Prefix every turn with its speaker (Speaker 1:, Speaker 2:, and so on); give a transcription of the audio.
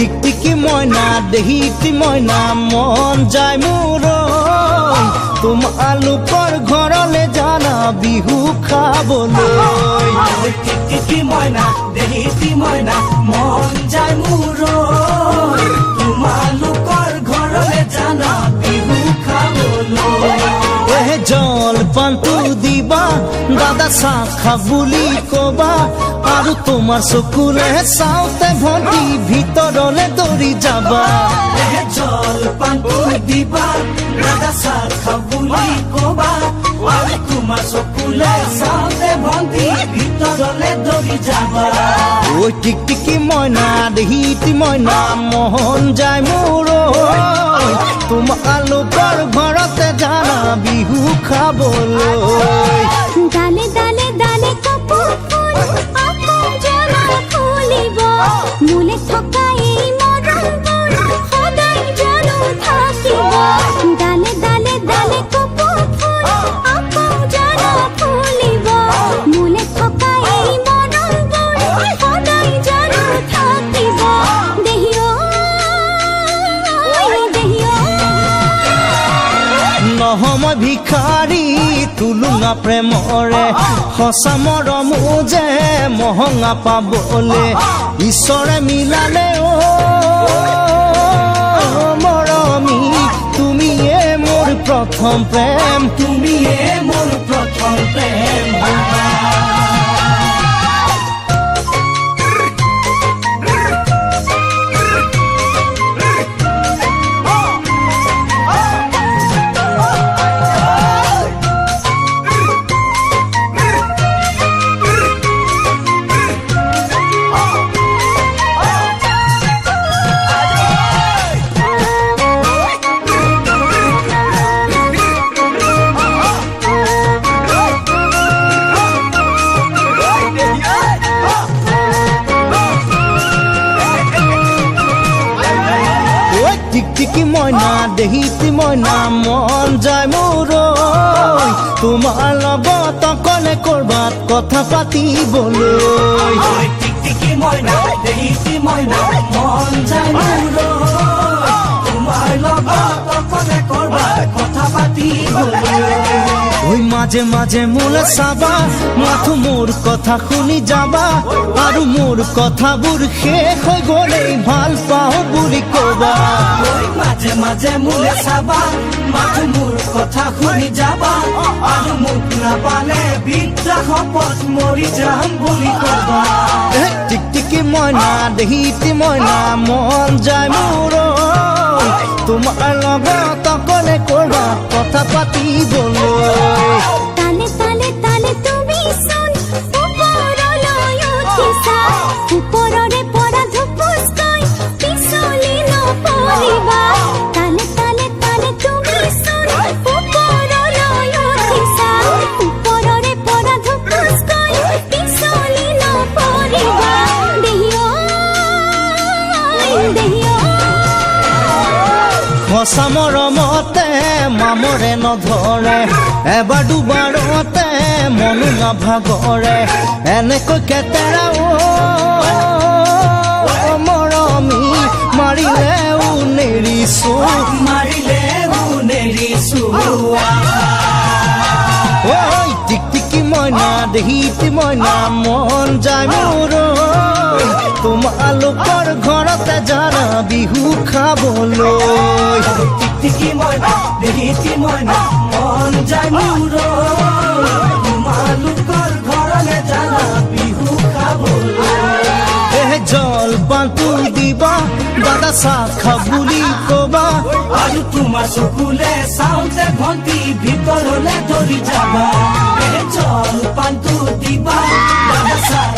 Speaker 1: টিকটিকি ময়না দেহিতি ময়না মন যায় মোৰ তোমালোকৰ ঘৰলে জানা বিহু খাবলৈ
Speaker 2: টিকটিকি ময়না দেহিতি ময়না মন যায় মোৰ তোমালোকৰ ঘৰলে জানা বিহু খাবলৈ
Speaker 1: জলপানটো দিবা দাদা চাহ খা বুলি কবা আৰু তোমাৰ চকুলে চাওঁতে ভণ্টি ভিতৰলে দৌৰি যাবা
Speaker 2: জলপানটো দিবা দাদা চাহ খা বুলি কবা আৰু তোমাৰ চকুলে চাওঁতে ভণ্টি ভিতৰলে দৌৰি যাবা
Speaker 1: ঐ টিকটিকি ময়না দেহিতি ময়না মন যায় মোৰ তোমালোকৰ ঘৰতে জানা বিহু খাবলৈ
Speaker 3: ডালে ডালে ডালে কপৌ ফুল আকৌ জ্বলা ফুলিব মোলে থকা এই মৰমবোৰ সদায় জানো থাকিব ডালে ডালে ডালে কপৌ ফুল আকৌ জ্বলা ফুলিব মোলে থকা এই মৰমবোৰ সদায় জানো থাকিব দেহিও
Speaker 1: নহময় ভিখাৰী তুলুঙা প্ৰেমৰে সঁচা মৰম যে মহঙা পাবলে ঈশ্বৰে মিলালে মৰমী তুমিয়ে মোৰ প্ৰথম প্ৰেম
Speaker 2: তুমিয়ে মোৰ প্ৰথম প্ৰেম
Speaker 1: টিকটিকি ময়না দেহিতি ময়না মন যায় মোৰ তোমাৰ লগত অকলে কৰবাত কথা পাতিবলৈ
Speaker 2: টিকটিকি ময়না দেহিতি ময়না মন যায় মোৰ তোমাৰ লগত অকলে কৰবাত কথা পাতিবলৈ
Speaker 1: ঐ মাজে মাজে মোলে চাবা মাথো মোৰ কথা শুনি যাবা আৰু মোৰ কথাবোৰ শেষ হৈ গ'লেই ভাল পাওঁ বুলি কবা
Speaker 2: মাজে মাজে মোলে চাবা মাথো মোৰ কথা শুনি যাবা আৰু মোক নাপালে বিদ্যা শপত মৰি যাম বুলি কবা
Speaker 1: টিকটিকি ময়না দেহিতি ময়না মন যায় মোৰ তোমাৰ লগত অকলে কৰবা কথা পাতিবলৈ
Speaker 3: তালে তালে তালে তুমি চোন ওপৰলৈ উঠিছা ওপৰৰে পৰা ধুপুচকৈ পিছলি নপৰিবা তালে তালে তালে তুমি চোন ওপৰলৈ উঠিছা ওপৰৰে পৰা ধুপুচকৈ পিছলি নপৰিবা দেহিও
Speaker 1: সঁচা মৰমতে মামৰে নধৰে এবাৰ দুবাৰতে মনো নাভাগৰে এনেকৈ কেতেৰা মৰমী মাৰিলেও নেৰিছো ঐ টিকটিকি ময়না দেহিতি ময়না মন যায় মোৰ তোমালোকৰ ঘৰতে জানা বিহু খাবলৈ
Speaker 2: টিকটিকি ময়না দেহিতি ময়না মন যায় মোৰ তোমালোকৰ ঘৰলে জানা বিহু খাবলৈ
Speaker 1: জলপানটো দিবা দাদা চাহ খা বুলি কবা
Speaker 2: আৰু তোমাৰ চকুলে চাওঁতে ভণ্টি ভিতৰলে দৌৰি যাবা জলপানটো দিবা দাদা চাহ